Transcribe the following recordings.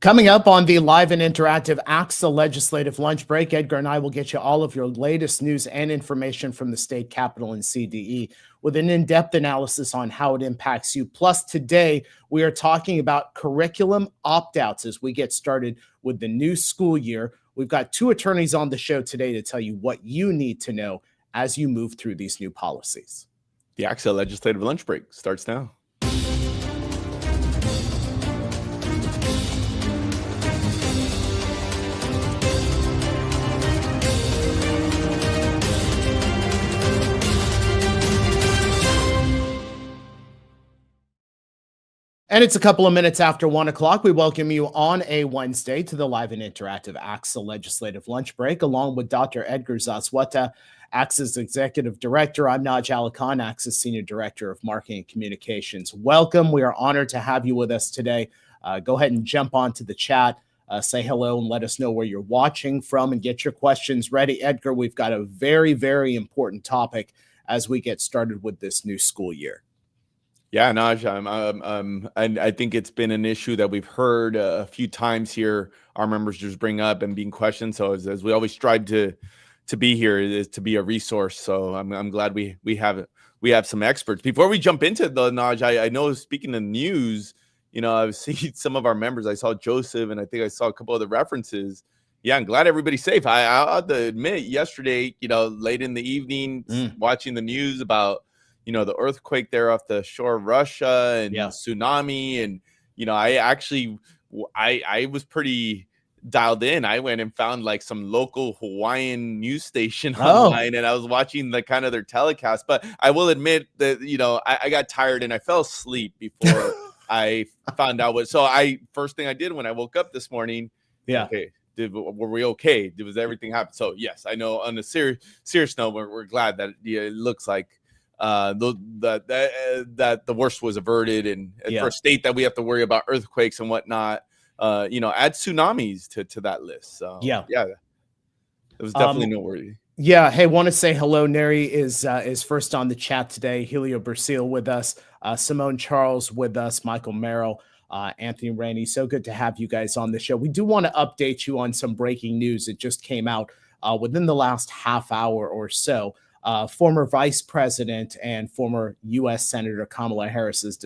Coming up on the live and interactive ACSA legislative lunch break, Edgar and I will get you all of your latest news and information from the state capitol and CDE with an in-depth analysis on how it impacts you. Plus, today we are talking about curriculum opt-outs as we get started with the new school year. We've got two attorneys on the show today to tell you what you need to know as you move through these new policies. The ACSA legislative lunch break starts now. And it's a couple of minutes after 1 o'clock. We welcome you on a Wednesday to the live and interactive ACSA legislative lunch break, along with Dr. Edgar Zasweta, ACSA's executive director. I'm Naj and Edgar, ACSA's senior director of marketing and communications. Welcome. We are honored to have you with us today. Go ahead and jump onto the chat, say hello, and let us know where you're watching from and get your questions ready. Edgar, we've got a very, very important topic as we get started with this new school year. Yeah, Naj, I think it's been an issue that we've heard a few times here. Our members just bring up and being questioned. So as we always strive to be here, is to be a resource. So I'm glad we have some experts. Before we jump into the Naj, I know speaking of news, you know, I've seen some of our members. I saw Joseph, and I think I saw a couple other references. Yeah, I'm glad everybody's safe. I'll have to admit, yesterday, you know, late in the evening, watching the news about, you know, the earthquake there off the shore of Russia and tsunami. And, you know, I was pretty dialed in. I went and found like some local Hawaiian news station online, and I was watching the kind of their telecast. But I will admit that, you know, I got tired and I fell asleep before I found out first thing I did when I woke up this morning. Okay. Were we okay? Was everything happen? So yes, I know on a serious note, we're glad that it looks like that the worst was averted, and for a state that we have to worry about earthquakes and whatnot, you know, add tsunamis to that list. So yeah, it was definitely noteworthy. Yeah, hey, want to say hello. Neri is first on the chat today. Helio Bercil with us, Simone Charles with us, Michael Merrill, Anthony Rainey. So good to have you guys on the show. We do want to update you on some breaking news that just came out within the last half hour or so. Former Vice President and former U.S. Senator Kamala Harris has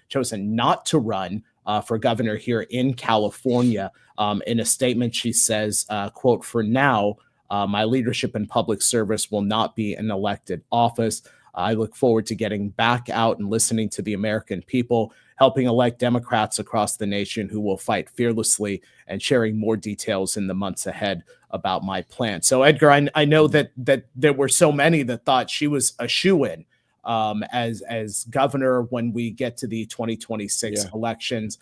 chosen not to run for governor here in California. In a statement, she says, quote, "For now, my leadership in public service will not be an elected office. I look forward to getting back out and listening to the American people, helping elect Democrats across the nation who will fight fearlessly, and sharing more details in the months ahead about my plan." So, Edgar, I know that there were so many that thought she was a shoo-in as governor when we get to the 2026 elections.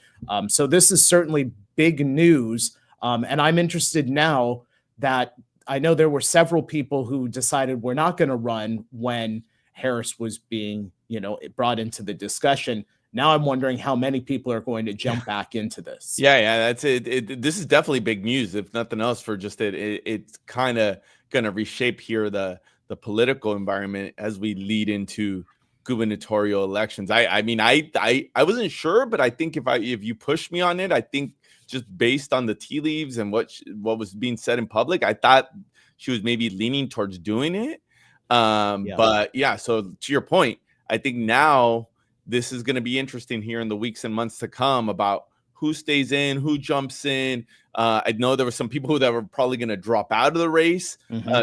So this is certainly big news. And I'm interested now that I know there were several people who decided we're not going to run when Harris was being, you know, brought into the discussion. Now I'm wondering how many people are going to jump back into this. Yeah, that's it. This is definitely big news, if nothing else, for just it's kind of going to reshape here the political environment as we lead into gubernatorial elections. I mean, I wasn't sure, but I think if you push me on it, I think just based on the tea leaves and what was being said in public, I thought she was maybe leaning towards doing it. But yeah, so to your point, I think now this is going to be interesting here in the weeks and months to come about who stays in, who jumps in. I know there were some people that were probably going to drop out of the race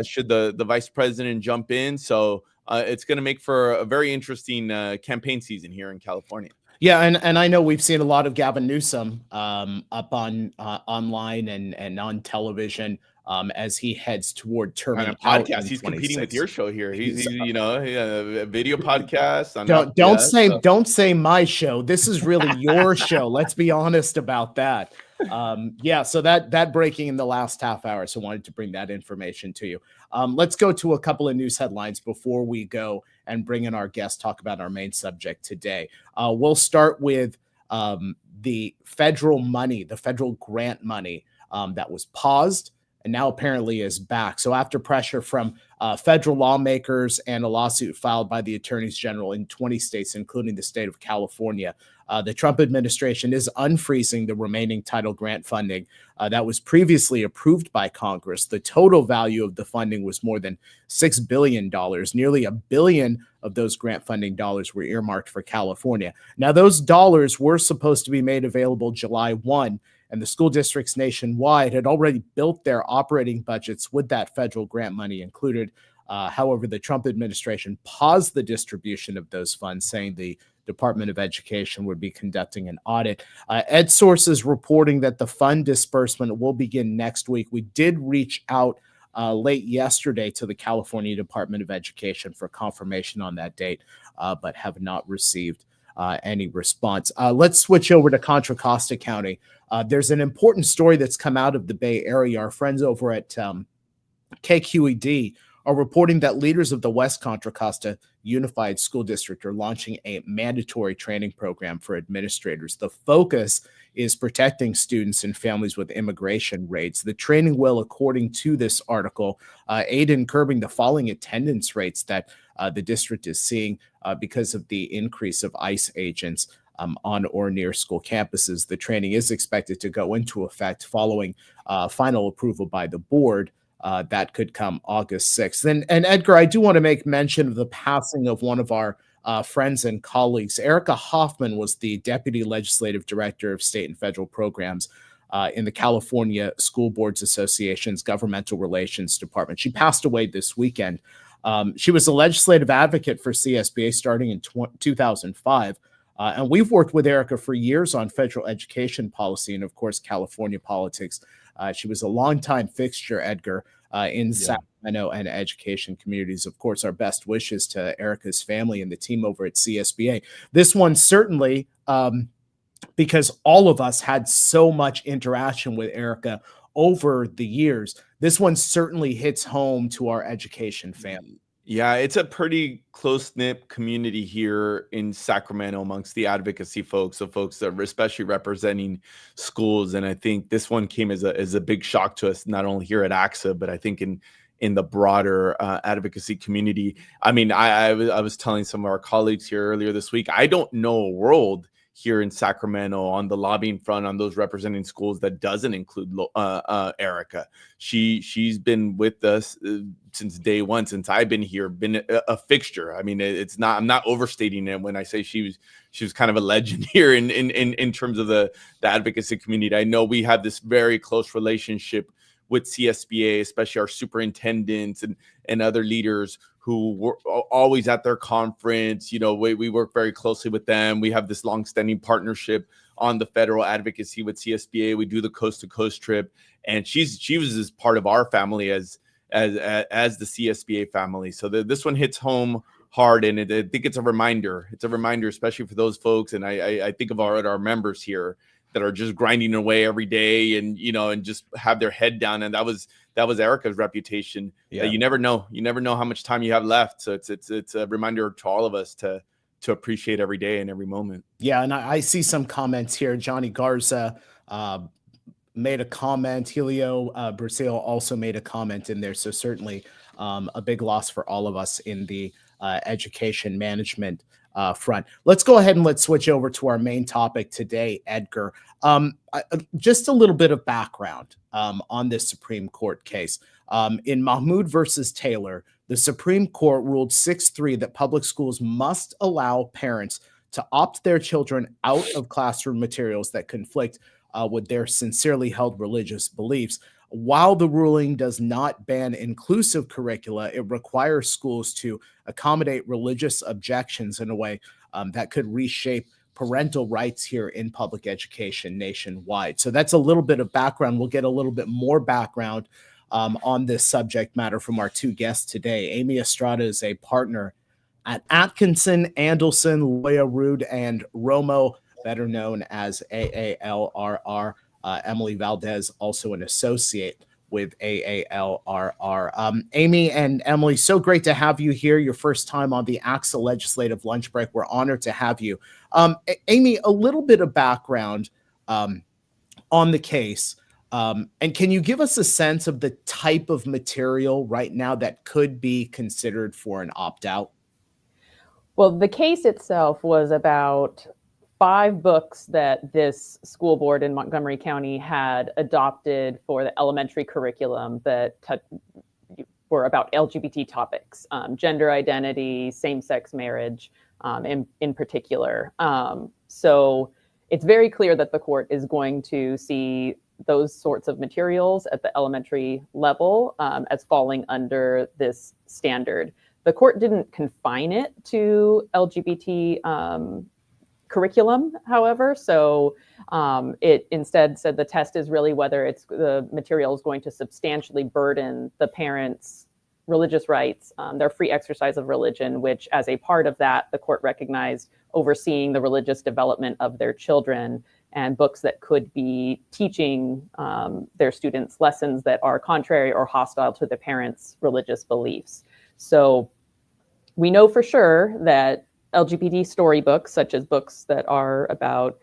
should the vice president jump in. So it's going to make for a very interesting campaign season here in California. Yeah, and I know we've seen a lot of Gavin Newsom up on online and on television as he heads toward terming on a podcast. He's competing with your show here. He's you know, a video podcast. Don't say my show. This is really your show. Let's be honest about that. Yeah, so that breaking in the last half hour. So wanted to bring that information to you. Let's go to a couple of news headlines before we go and bring in our guest, talk about our main subject today. We'll start with the federal money, the federal grant money that was paused and now apparently is back. So after pressure from federal lawmakers and a lawsuit filed by the attorneys general in 20 states, including the state of California, the Trump administration is unfreezing the remaining title grant funding that was previously approved by Congress. The total value of the funding was more than $6 billion. Nearly $1 billion of those grant funding dollars were earmarked for California. Now, those dollars were supposed to be made available July 1, and the school districts nationwide had already built their operating budgets with that federal grant money included. However, the Trump administration paused the distribution of those funds, saying the Department of Education would be conducting an audit. EdSource reporting that the fund disbursement will begin next week. We did reach out late yesterday to the California Department of Education for confirmation on that date, but have not received any response. Let's switch over to Contra Costa County. There's an important story that's come out of the Bay Area. Our friends over at KQED are reporting that leaders of the West Contra Costa Unified School District are launching a mandatory training program for administrators. The focus is protecting students and families with immigration rates. The training will, according to this article, aid in curbing the falling attendance rates that the district is seeing because of the increase of ICE agents on or near school campuses. The training is expected to go into effect following final approval by the board. That could come August 6th. And Edgar, I do want to make mention of the passing of one of our friends and colleagues. Erica Hoffman was the Deputy Legislative Director of State and Federal Programs in the California School Boards Association's Governmental Relations Department. She passed away this weekend. She was a legislative advocate for CSBA starting in 2005. And we've worked with Erica for years on federal education policy and, of course, California politics. She was a longtime fixture, Edgar, in Sacramento and education communities. Of course, our best wishes to Erica's family and the team over at CSBA. This one certainly, because all of us had so much interaction with Erica over the years, this one certainly hits home to our education family. Yeah, it's a pretty close-knit community here in Sacramento amongst the advocacy folks, so folks that are especially representing schools. And I think this one came as a big shock to us, not only here at ACSA, but I think in the broader advocacy community. I mean, I was telling some of our colleagues here earlier this week, I don't know a world here in Sacramento on the lobbying front on those representing schools that doesn't include Erica. She's been with us since day one, since I've been here, been a fixture. I mean, I'm not overstating it when I say she was kind of a legend here in terms of the advocacy community. I know we have this very close relationship with CSBA, especially our superintendents and other leaders who were always at their conference. You know, we work very closely with them. We have this longstanding partnership on the federal advocacy with CSBA. We do the coast to coast trip, and she was as part of our family as the CSBA family. So this one hits home hard, and I think it's a reminder. It's a reminder, especially for those folks. And I think of our members here that are just grinding away every day and, you know, and just have their head down. And that was Erica's reputation. Yeah. You never know how much time you have left. So it's a reminder to all of us to appreciate every day and every moment. Yeah. And I see some comments here. Johnny Garza made a comment. Helio Brazil also made a comment in there. So certainly a big loss for all of us in the education management front. Let's go ahead and let's switch over to our main topic today, Edgar. Just a little bit of background on this Supreme Court case. In Mahmoud versus Taylor, the Supreme Court ruled 6-3 that public schools must allow parents to opt their children out of classroom materials that conflict with their sincerely held religious beliefs. While the ruling does not ban inclusive curricula, it requires schools to accommodate religious objections in a way that could reshape parental rights here in public education nationwide. So that's a little bit of background. We'll get a little bit more background on this subject matter from our two guests today. Amy Estrada is a partner at Atkinson, Andelson, Loya, Rude, and Romo, better known as AALRR. Emily Valdez, also an associate with AALRR. Amy and Emily, so great to have you here. Your first time on the ACSA Legislative Lunch Break. We're honored to have you. Amy, a little bit of background on the case. And can you give us a sense of the type of material right now that could be considered for an opt-out? Well, the case itself was about 5 books that this school board in Montgomery County had adopted for the elementary curriculum that were about LGBT topics, gender identity, same-sex marriage, in particular. So it's very clear that the court is going to see those sorts of materials at the elementary level as falling under this standard. The court didn't confine it to LGBT curriculum, however. So it instead said the test is really whether the material is going to substantially burden the parents' religious rights, their free exercise of religion, which as a part of that, the court recognized overseeing the religious development of their children, and books that could be teaching their students lessons that are contrary or hostile to the parents' religious beliefs. So we know for sure that LGBT storybooks, such as books that are about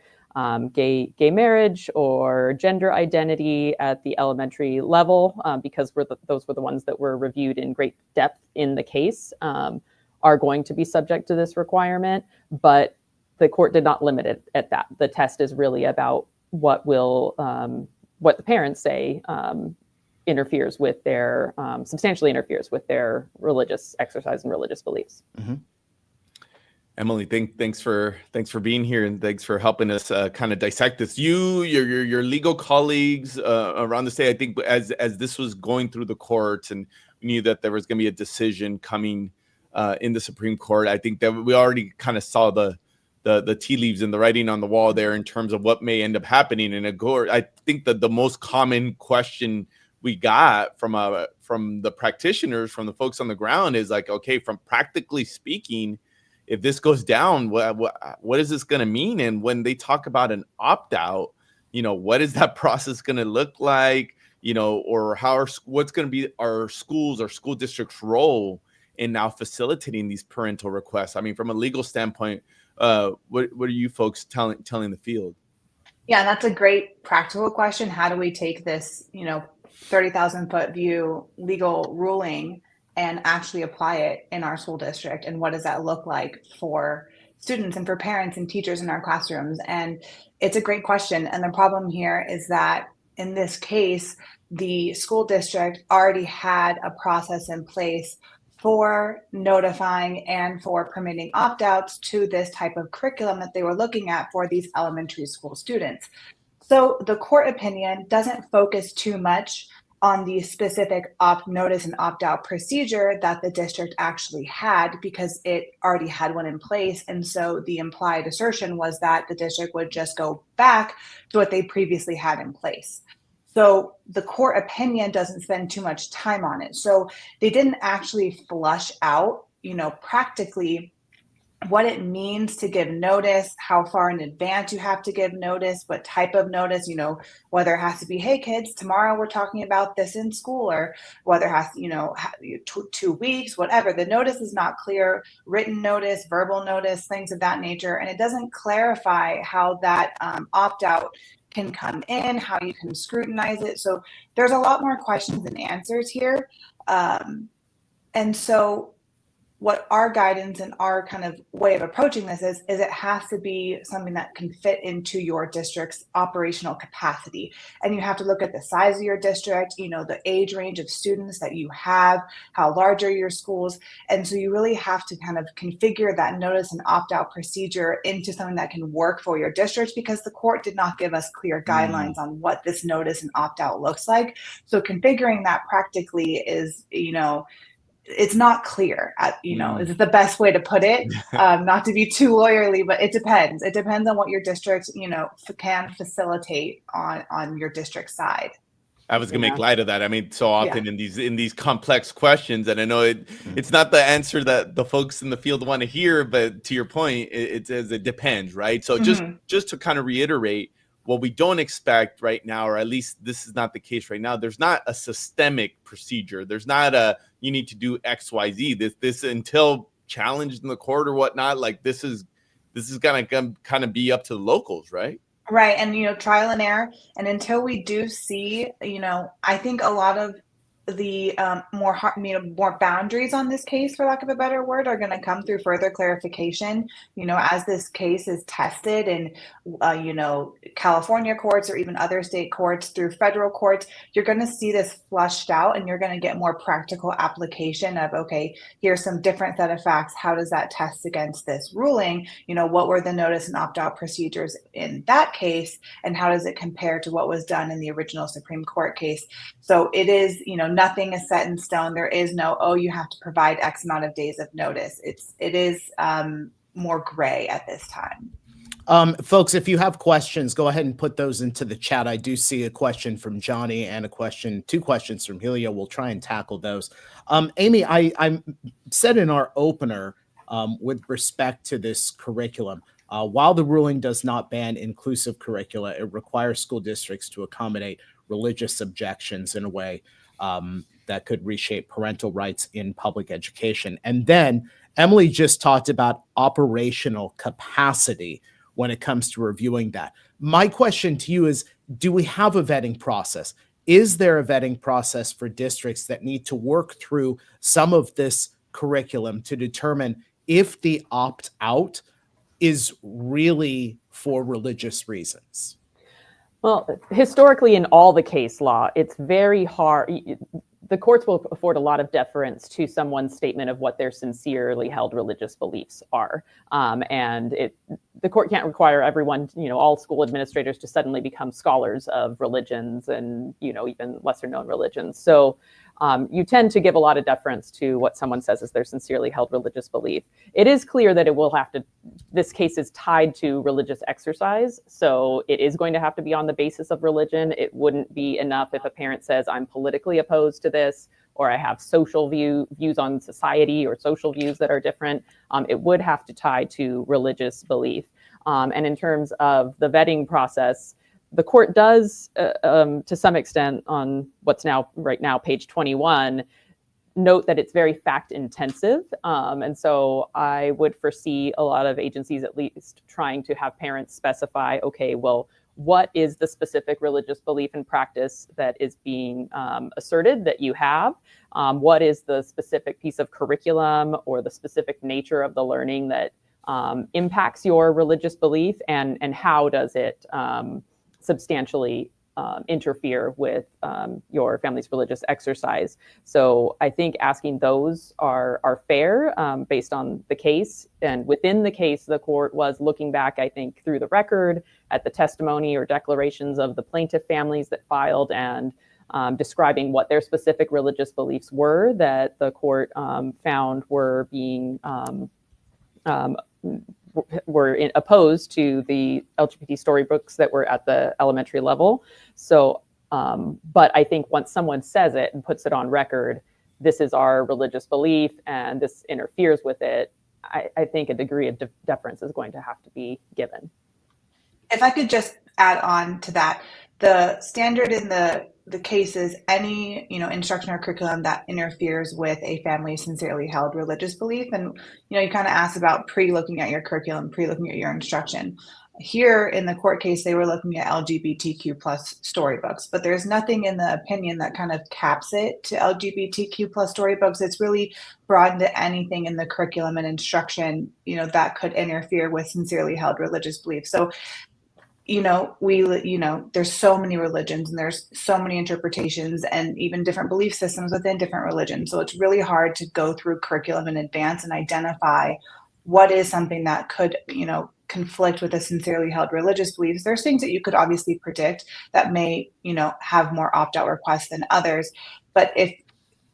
gay marriage or gender identity at the elementary level, because those were the ones that were reviewed in great depth in the case, are going to be subject to this requirement. But the court did not limit it at that. The test is really about what the parents say substantially interferes with their religious exercise and religious beliefs. Mm-hmm. Emily, thanks for being here, and thanks for helping us kind of dissect this. Your legal colleagues around the state, I think, as this was going through the courts, and we knew that there was going to be a decision coming in the Supreme Court. I think that we already kind of saw the tea leaves and the writing on the wall there in terms of what may end up happening in a court. I think that the most common question we got from the practitioners, from the folks on the ground, is like, okay, from practically speaking, if this goes down, what is this going to mean? And when they talk about an opt-out, what is that process going to look like? Or what's going to be our schools or school districts' role in now facilitating these parental requests? I mean, from a legal standpoint, what are you folks telling the field? Yeah, that's a great practical question. How do we take this, 30,000 foot view legal ruling and actually apply it in our school district? And what does that look like for students and for parents and teachers in our classrooms? And it's a great question. And the problem here is that in this case, the school district already had a process in place for notifying and for permitting opt-outs to this type of curriculum that they were looking at for these elementary school students. So the court opinion doesn't focus too much on the specific opt-notice and opt-out procedure that the district actually had, because it already had one in place. And so the implied assertion was that the district would just go back to what they previously had in place. So the court opinion doesn't spend too much time on it. So they didn't actually flush out, practically what it means to give notice, how far in advance you have to give notice, what type of notice, whether it has to be, hey kids, tomorrow we're talking about this in school, or whether it has to, 2 weeks, whatever. The notice is not clear, written notice, verbal notice, things of that nature. And it doesn't clarify how that opt-out can come in, how you can scrutinize it. So there's a lot more questions than answers here. And so what our guidance and our kind of way of approaching this is it has to be something that can fit into your district's operational capacity. And you have to look at the size of your district, the age range of students that you have, how large are your schools. And so you really have to kind of configure that notice and opt-out procedure into something that can work for your district, because the court did not give us clear guidelines on what this notice and opt-out looks like. So configuring that practically is, it's not clear, is the best way to put it. Not to be too lawyerly, but it depends. It depends on what your district, can facilitate on your district side. I was gonna make light of that. I mean, so often in these complex questions, and I know it's not the answer that the folks in the field want to hear, but to your point, it says it depends, right? So just to kind of reiterate, what we don't expect right now, or at least this is not the case right now, there's not a systemic procedure. There's not you need to do X, Y, Z. This until challenged in the court or whatnot, like this is gonna kind of be up to the locals, right? Right. And, trial and error. And until we do see, I think a lot of the more boundaries on this case, for lack of a better word, are going to come through further clarification, as this case is tested in, California courts or even other state courts through federal courts. You're going to see this flushed out and you're going to get more practical application of, okay, here's some different set of facts. How does that test against this ruling? What were the notice and opt-out procedures in that case? And how does it compare to what was done in the original Supreme Court case? So it is, nothing is set in stone. There is no, oh, you have to provide X amount of days of notice. It is more gray at this time. Folks, if you have questions, go ahead and put those into the chat. I do see a question from Johnny and two questions from Helio. We'll try and tackle those. Amy, I said in our opener, with respect to this curriculum, while the ruling does not ban inclusive curricula, it requires school districts to accommodate religious objections in a way that could reshape parental rights in public education. And then Emily just talked about operational capacity when it comes to reviewing that. My question to you is, do we have a vetting process? Is there a vetting process for districts that need to work through some of this curriculum to determine if the opt-out is really for religious reasons? Well, historically, in all the case law, it's very hard. The courts will afford a lot of deference to someone's statement of what their sincerely held religious beliefs are. The court can't require everyone, all school administrators to suddenly become scholars of religions and, even lesser known religions. So you tend to give a lot of deference to what someone says is their sincerely held religious belief. It is clear that this case is tied to religious exercise. So it is going to have to be on the basis of religion. It wouldn't be enough if a parent says, I'm politically opposed to this, or I have social views on society or social views that are different. It would have to tie to religious belief. And in terms of the vetting process, the court does, to some extent, on what's right now, page 21, note that it's very fact intensive. And so I would foresee a lot of agencies at least trying to have parents specify, okay, well, what is the specific religious belief and practice that is being asserted that you have? What is the specific piece of curriculum or the specific nature of the learning that impacts your religious belief, and how does it substantially interfere with your family's religious exercise? So I think asking those are fair based on the case. And within the case, the court was looking back, I think, through the record at the testimony or declarations of the plaintiff families that filed, and describing what their specific religious beliefs were that the court found were being opposed to the LGBT storybooks that were at the elementary level. So, but I think once someone says it and puts it on record, this is our religious belief and this interferes with it, I think a degree of deference is going to have to be given. If I could just add on to that, the standard in the case is any, instruction or curriculum that interferes with a family's sincerely held religious belief. And, you kind of asked about pre-looking at your curriculum, pre-looking at your instruction. Here in the court case, they were looking at LGBTQ plus storybooks, but there's nothing in the opinion that kind of caps it to LGBTQ plus storybooks. It's really broadened to anything in the curriculum and instruction, that could interfere with sincerely held religious beliefs. So, there's so many religions and there's so many interpretations and even different belief systems within different religions. So it's really hard to go through curriculum in advance and identify what is something that could, conflict with a sincerely held religious beliefs. There's things that you could obviously predict that may, have more opt-out requests than others. But if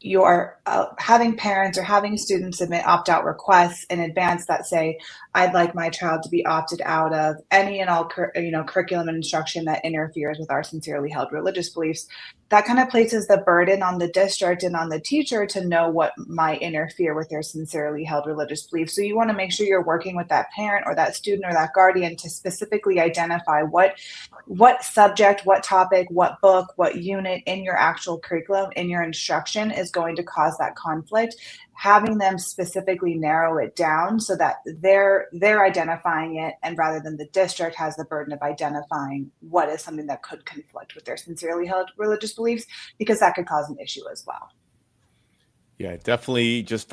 you're having parents or having students submit opt-out requests in advance that say, I'd like my child to be opted out of any and all curriculum and instruction that interferes with our sincerely held religious beliefs, that kind of places the burden on the district and on the teacher to know what might interfere with their sincerely held religious beliefs. So you want to make sure you're working with that parent or that student or that guardian to specifically identify what subject, what topic, what book, what unit in your actual curriculum, in your instruction is going to cause that conflict. Having them specifically narrow it down so that they're identifying it, and rather than the district has the burden of identifying what is something that could conflict with their sincerely held religious beliefs, because that could cause an issue as well. Yeah, definitely. Just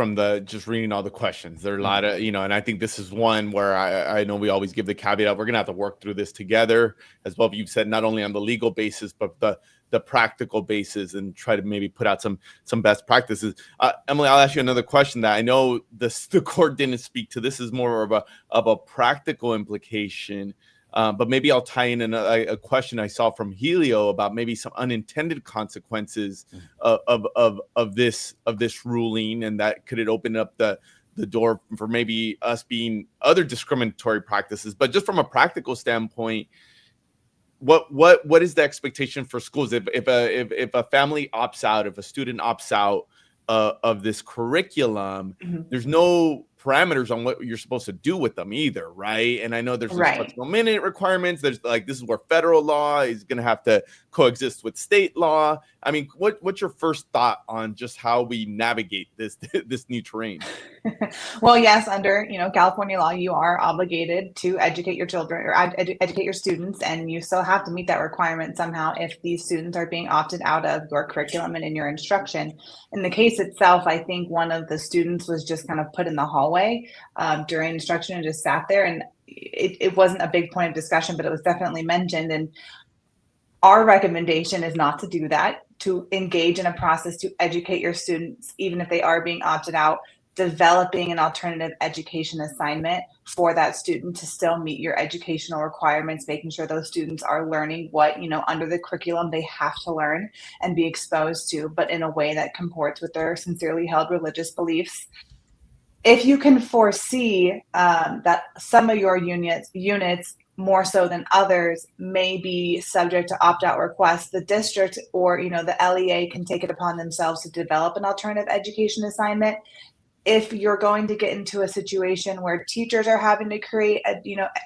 reading all the questions, there are a lot of, and I think this is one where I know we always give the caveat, we're going to have to work through this together, as well. You've said not only on the legal basis, but the practical basis, and try to maybe put out some best practices. Emily, I'll ask you another question that I know the court didn't speak to. This is more of a practical implication. But maybe I'll tie in a question I saw from Helio about maybe some unintended consequences of this ruling, and that could it open up the door for maybe us being other discriminatory practices. But just from a practical standpoint, what is the expectation for schools if a family opts out, if a student opts out of this curriculum? Mm-hmm. There's no parameters on what you're supposed to do with them either, right? And I know there's flexible minute requirements. There's this is where federal law is going to have to coexist with state law. I mean, what's your first thought on just how we navigate this new terrain? Well, yes, under California law, you are obligated to educate your children or educate your students, and you still have to meet that requirement somehow if these students are being opted out of your curriculum and in your instruction. In the case itself, I think one of the students was just kind of put in the hallway during instruction and just sat there, and it wasn't a big point of discussion, but it was definitely mentioned. And our recommendation is not to do that, to engage in a process to educate your students, even if they are being opted out, developing an alternative education assignment for that student to still meet your educational requirements, making sure those students are learning what, under the curriculum they have to learn and be exposed to, but in a way that comports with their sincerely held religious beliefs. If you can foresee that some of your units more so than others may be subject to opt-out requests, the district or the LEA can take it upon themselves to develop an alternative education assignment. If you're going to get into a situation where teachers are having to create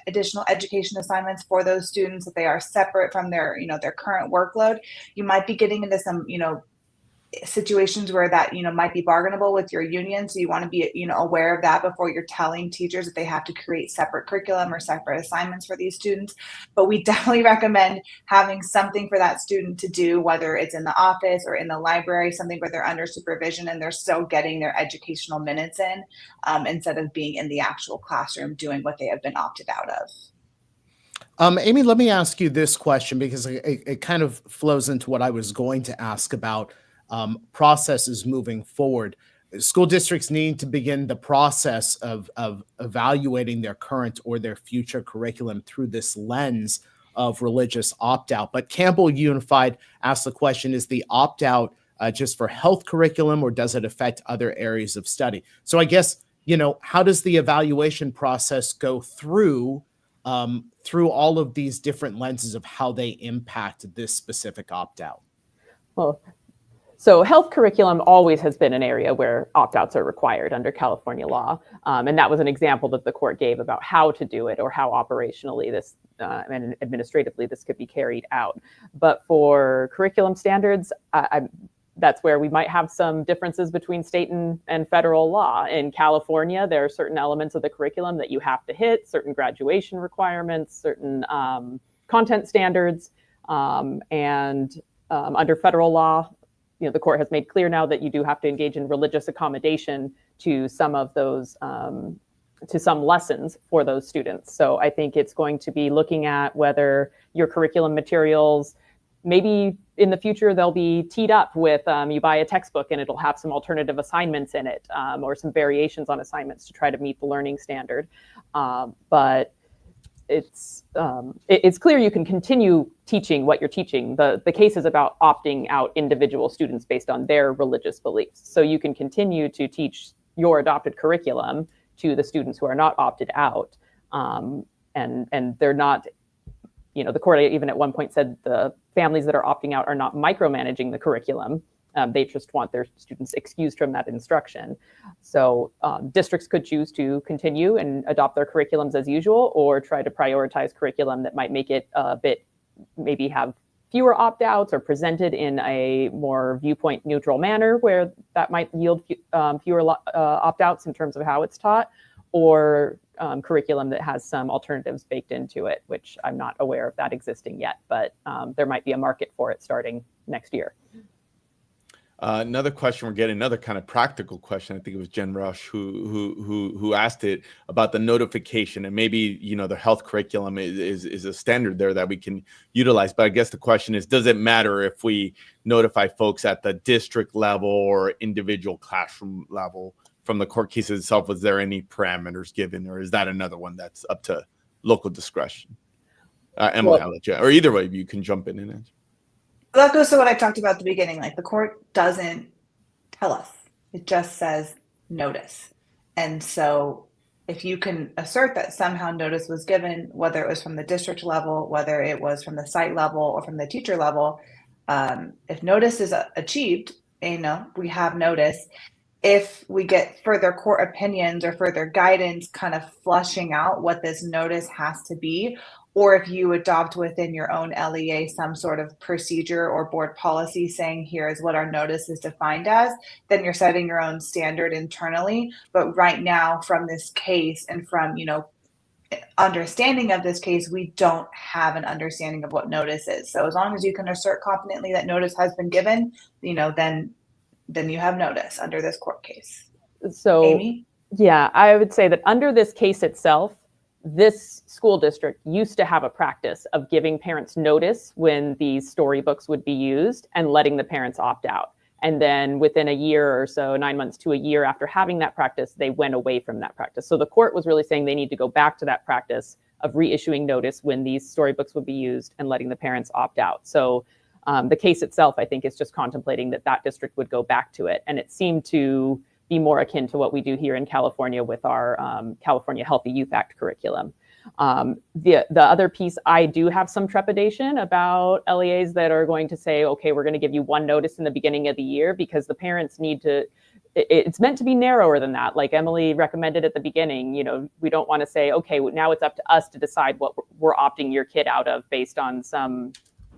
additional education assignments for those students, that they are separate from their their current workload, you might be getting into some situations where that might be bargainable with your union. So you want to be aware of that before you're telling teachers that they have to create separate curriculum or separate assignments for these students. But we definitely recommend having something for that student to do, whether it's in the office or in the library, something where they're under supervision and they're still getting their educational minutes in, instead of being in the actual classroom doing what they have been opted out of. Amy, let me ask you this question, because it kind of flows into what I was going to ask about processes moving forward. School districts need to begin the process of evaluating their current or their future curriculum through this lens of religious opt-out. But Campbell Unified asked the question, is the opt-out just for health curriculum, or does it affect other areas of study? So I guess, how does the evaluation process go through all of these different lenses of how they impact this specific opt-out? Well, so health curriculum always has been an area where opt-outs are required under California law. And that was an example that the court gave about how to do it, or how operationally this and administratively this could be carried out. But for curriculum standards, that's where we might have some differences between state and federal law. In California, there are certain elements of the curriculum that you have to hit, certain graduation requirements, certain content standards, and under federal law, the court has made clear now that you do have to engage in religious accommodation to some of those, to some lessons for those students. So I think it's going to be looking at whether your curriculum materials, maybe in the future, they'll be teed up with, you buy a textbook and it'll have some alternative assignments in it, or some variations on assignments to try to meet the learning standard. But it's clear you can continue teaching what you're teaching. The case is about opting out individual students based on their religious beliefs. So you can continue to teach your adopted curriculum to the students who are not opted out, and they're not the court even at one point said the families that are opting out are not micromanaging the curriculum. They just want their students excused from that instruction. So districts could choose to continue and adopt their curriculums as usual, or try to prioritize curriculum that might make it a bit, maybe have fewer opt-outs or presented in a more viewpoint neutral manner where that might yield fewer opt-outs in terms of how it's taught, or curriculum that has some alternatives baked into it, which I'm not aware of that existing yet, but there might be a market for it starting next year. Another question we're getting, another kind of practical question. I think it was Jen Rush who asked it about the notification, and maybe the health curriculum is a standard there that we can utilize. But I guess the question is, does it matter if we notify folks at the district level or individual classroom level? From the court case itself, was there any parameters given, or is that another one that's up to local discretion? Emily, I'll let you, or either way, you can jump in and answer. That goes to what I talked about at the beginning. Like, the court doesn't tell us. It just says notice. And so if you can assert that somehow notice was given, whether it was from the district level, whether it was from the site level or from the teacher level, if notice is achieved, we have notice. If we get further court opinions or further guidance kind of flushing out what this notice has to be, or if you adopt within your own LEA some sort of procedure or board policy saying here is what our notice is defined as, then you're setting your own standard internally. But right now, from this case and from understanding of this case, we don't have an understanding of what notice is. So as long as you can assert confidently that notice has been given, then you have notice under this court case. So Amy? Yeah, I would say that under this case itself, this school district used to have a practice of giving parents notice when these storybooks would be used and letting the parents opt out. And then within a year or so, 9 months to a year after having that practice, they went away from that practice. So the court was really saying they need to go back to that practice of reissuing notice when these storybooks would be used and letting the parents opt out. So the case itself, I think, is just contemplating that district would go back to it. And it seemed to be more akin to what we do here in California with our California Healthy Youth Act curriculum. The other piece, I do have some trepidation about LEAs that are going to say, okay, we're going to give you one notice in the beginning of the year, because the parents need to, it's meant to be narrower than that. Like Emily recommended at the beginning, we don't want to say, okay, now it's up to us to decide what we're opting your kid out of based on some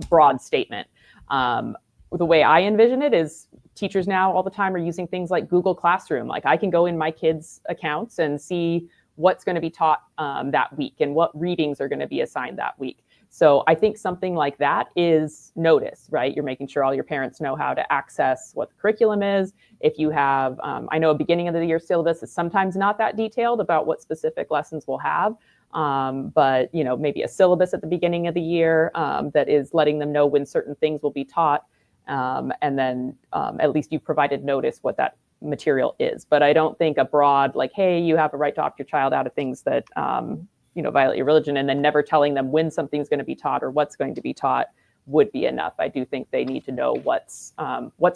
broad statement. The way I envision it is teachers now all the time are using things like Google Classroom. Like, I can go in my kids' accounts and see what's going to be taught that week and what readings are going to be assigned that week. So I think something like that is notice, right? You're making sure all your parents know how to access what the curriculum is. If you have, I know a beginning of the year syllabus is sometimes not that detailed about what specific lessons we'll have. But maybe a syllabus at the beginning of the year that is letting them know when certain things will be taught. And then at least you've provided notice what that material is. But I don't think a broad, like, hey, you have a right to opt your child out of things that, violate your religion, and then never telling them when something's going to be taught or what's going to be taught would be enough. I do think they need to know what's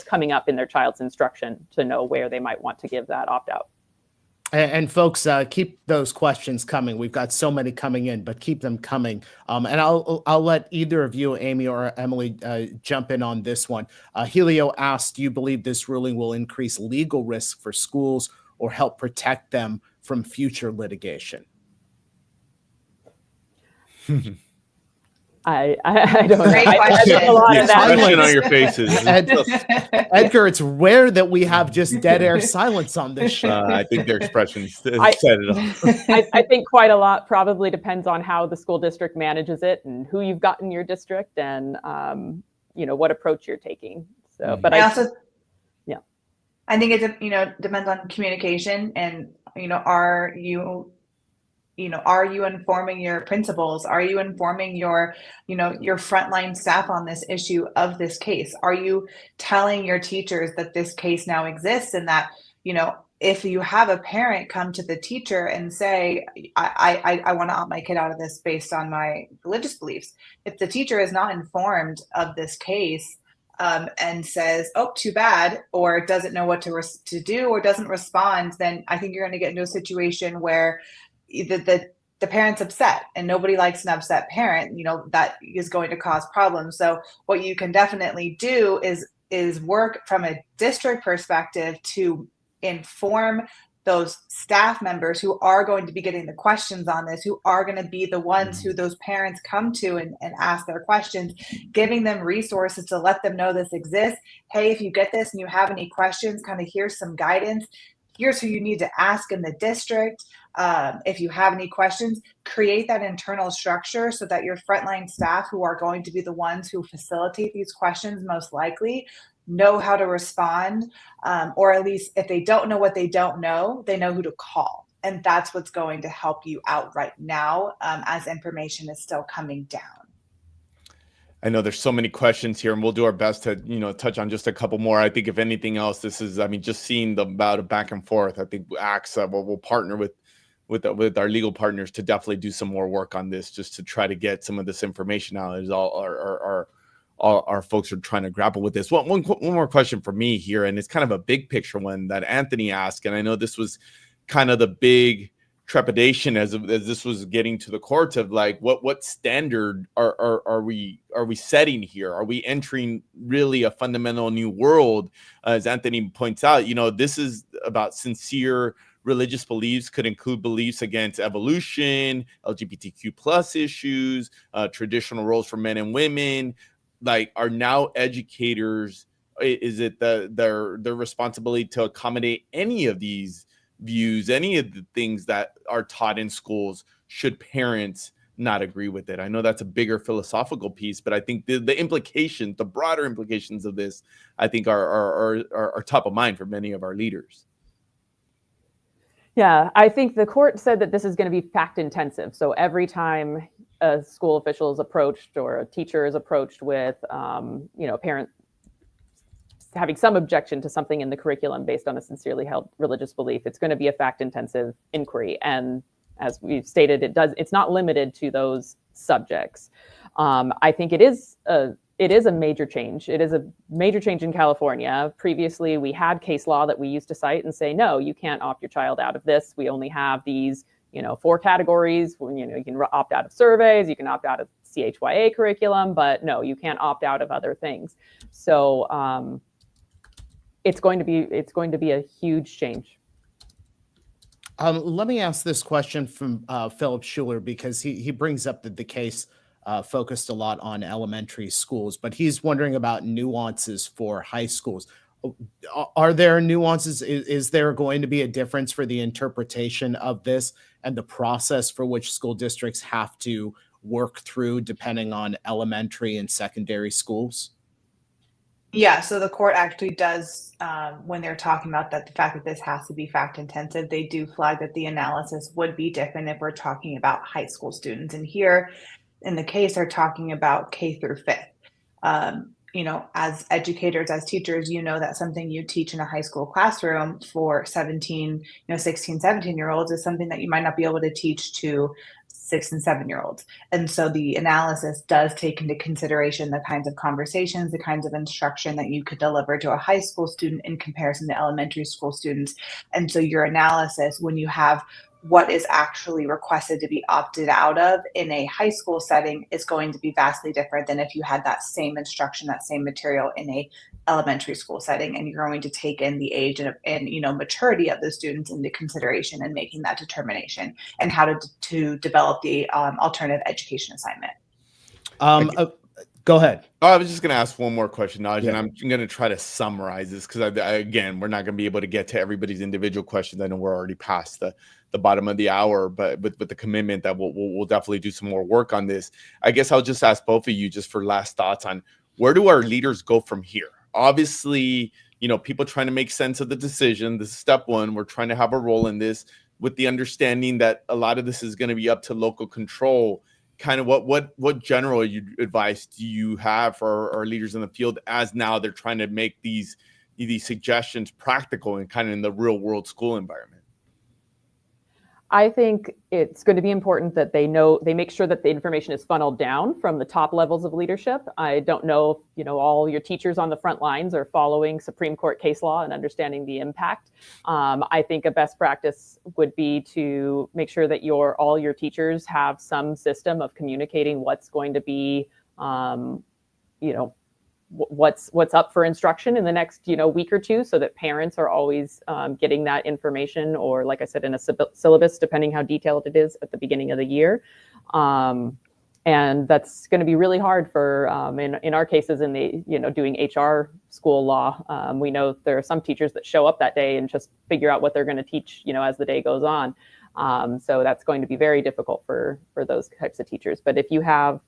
coming up in their child's instruction to know where they might want to give that opt-out. And folks, keep those questions coming. We've got so many coming in, but keep them coming. And I'll let either of you, Amy or Emily, jump in on this one. Helio asked, do you believe this ruling will increase legal risk for schools or help protect them from future litigation? I don't know. Great question. I a lot of that. Expression on your faces. Edgar, it's rare that we have just dead air silence on this show. I think their expression said it all. I think quite a lot probably depends on how the school district manages it and who you've got in your district and what approach you're taking. So, but I think it depends on communication and are you informing your principals? Are you informing your frontline staff on this issue of this case? Are you telling your teachers that this case now exists and that, if you have a parent come to the teacher and say, I want to opt my kid out of this based on my religious beliefs, if the teacher is not informed of this case and says, oh, too bad, or doesn't know what to do or doesn't respond, then I think you're going to get into a situation where the the parent's upset, and nobody likes an upset parent, that is going to cause problems. So what you can definitely do is work from a district perspective to inform those staff members who are going to be getting the questions on this, who are going to be the ones who those parents come to and ask their questions, giving them resources to let them know this exists. Hey, if you get this and you have any questions, kind of here's some guidance. Here's who you need to ask in the district. If you have any questions, create that internal structure so that your frontline staff, who are going to be the ones who facilitate these questions most likely, know how to respond, or at least if they don't know what they don't know, they know who to call. And that's what's going to help you out right now, as information is still coming down. I know there's so many questions here, and we'll do our best to, touch on just a couple more. I think if anything else, this is, just seeing the bout of back and forth. I think ACSA will partner with our legal partners to definitely do some more work on this, just to try to get some of this information out as all our folks are trying to grapple with this. One more question for me here, and it's kind of a big picture one that Anthony asked, and I know this was kind of the big trepidation as this was getting to the courts of like, what standard are we setting here? Are we entering really a fundamental new world? As Anthony points out, this is about sincere religious beliefs, could include beliefs against evolution, LGBTQ plus issues, traditional roles for men and women. Like, are now educators, is it their responsibility to accommodate any of these views, any of the things that are taught in schools? Should parents not agree with it? I know that's a bigger philosophical piece, but I think the implications, the broader implications of this, I think are top of mind for many of our leaders. Yeah, I think the court said that this is going to be fact intensive. So every time a school official is approached or a teacher is approached with, parent having some objection to something in the curriculum based on a sincerely held religious belief, it's going to be a fact intensive inquiry. And as we've stated, it's not limited to those subjects. I think it is a major change. It is a major change in California. Previously, we had case law that we used to cite and say, no, you can't opt your child out of this. We only have these, 4 categories. You can opt out of surveys, you can opt out of CHYA curriculum, but no, you can't opt out of other things. So it's going to be a huge change. Let me ask this question from Philip Schuler, because he brings up that the case focused a lot on elementary schools, but he's wondering about nuances for high schools. Are there nuances? Is there going to be a difference for the interpretation of this and the process for which school districts have to work through depending on elementary and secondary schools? Yeah, so the court actually does, when they're talking about that, the fact that this has to be fact intensive, they do flag that the analysis would be different if we're talking about high school students. And here in the case, they're talking about K through 5th. As educators, as teachers, that something you teach in a high school classroom for 16, 17-year-olds is something that you might not be able to teach to 6 and 7-year-olds. And so the analysis does take into consideration the kinds of conversations, the kinds of instruction that you could deliver to a high school student in comparison to elementary school students. And so your analysis, when you have what is actually requested to be opted out of in a high school setting, is going to be vastly different than if you had that same instruction, that same material in a elementary school setting, and you're going to take in the age and maturity of the students into consideration in making that determination and how to develop the alternative education assignment. Go ahead. I was just going to ask one more question, Naj, Yeah. and I'm going to try to summarize this because, again, we're not going to be able to get to everybody's individual questions. I know we're already past the bottom of the hour, but with the commitment that we'll definitely do some more work on this. I guess I'll just ask both of you just for last thoughts on where do our leaders go from here? Obviously, people trying to make sense of the decision. This is step one. We're trying to have a role in this with the understanding that a lot of this is going to be up to local control. Kind of what general advice do you have for our leaders in the field as now they're trying to make these suggestions practical and kind of in the real world school environment? I think it's going to be important that they make sure that the information is funneled down from the top levels of leadership. I don't know if, all your teachers on the front lines are following Supreme Court case law and understanding the impact. I think a best practice would be to make sure that all your teachers have some system of communicating what's going to be, what's up for instruction in the next week or two, so that parents are always getting that information, or like I said, in a syllabus, depending how detailed it is, at the beginning of the year. And that's going to be really hard for in our cases in the doing HR school law. We know there are some teachers that show up that day and just figure out what they're going to teach as the day goes on. So that's going to be very difficult for those types of teachers. But if you have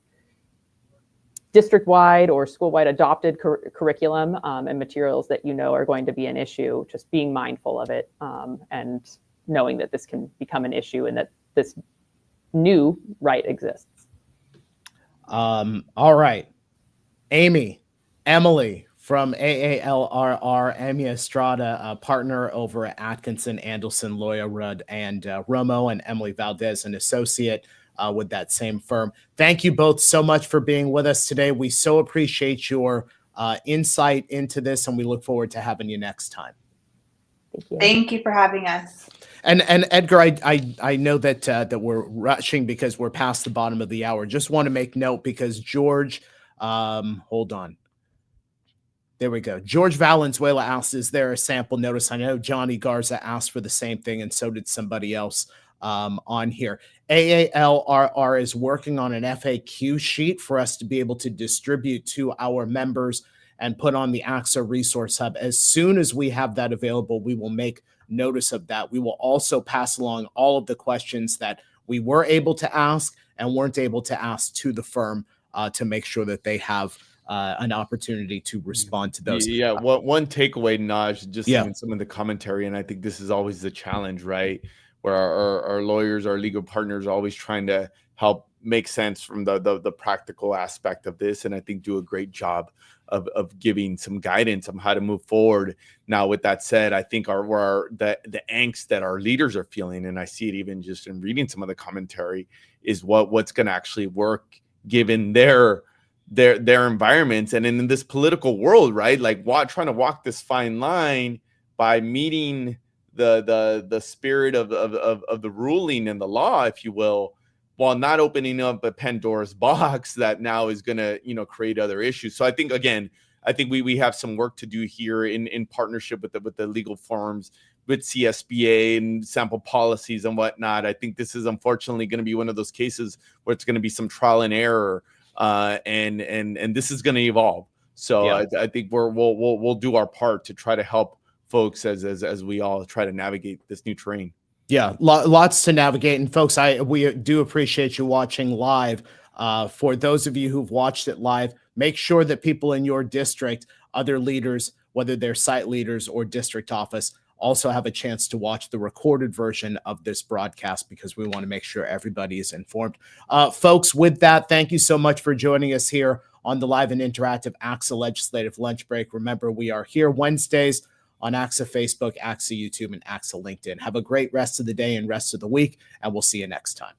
district-wide or school-wide adopted curriculum and materials that are going to be an issue, just being mindful of it, and knowing that this can become an issue and that this new right exists. All right. Emily from AALRR, Amy Estrada, a partner over at Atkinson, Andelson, Loya Rudd, and Romo, and Emily Valdez, an associate with that same firm. Thank you both so much for being with us today. We so appreciate your insight into this, and we look forward to having you next time. Thank you. Thank you for having us. And Edgar, I know that we're rushing because we're past the bottom of the hour. Just want to make note because George, hold on. There we go. George Valenzuela asks, is there a sample notice? I know Johnny Garza asked for the same thing, and so did somebody else on here. AALRR is working on an FAQ sheet for us to be able to distribute to our members and put on the ACSA Resource Hub. As soon as we have that available, we will make notice of that. We will also pass along all of the questions that we were able to ask and weren't able to ask to the firm to make sure that they have an opportunity to respond to those. Yeah, one takeaway, Naj, just in some of the commentary, and I think this is always the challenge, right? Where our lawyers, our legal partners are always trying to help make sense from the practical aspect of this, and I think do a great job of giving some guidance on how to move forward. Now, with that said, I think the angst that our leaders are feeling, and I see it even just in reading some of the commentary, is what's going to actually work given their environments and in this political world, right? Like trying to walk this fine line by meeting the spirit of the ruling and the law, if you will, while not opening up a Pandora's box that now is going to, create other issues. So I think, again, we have some work to do here in partnership with the legal firms, with CSBA and sample policies and whatnot. I think this is unfortunately going to be one of those cases where it's going to be some trial and error, and this is going to evolve. So yeah. I think we'll do our part to try to help folks as we all try to navigate this new terrain. Yeah, lots to navigate. And folks, we do appreciate you watching live. For those of you who've watched it live, make sure that people in your district, other leaders, whether they're site leaders or district office, also have a chance to watch the recorded version of this broadcast, because we want to make sure everybody is informed. Folks, with that, thank you so much for joining us here on the live and interactive ACSA Legislative Lunch Break. Remember, we are here Wednesdays on ACSA Facebook, ACSA YouTube, and ACSA LinkedIn. Have a great rest of the day and rest of the week, and we'll see you next time.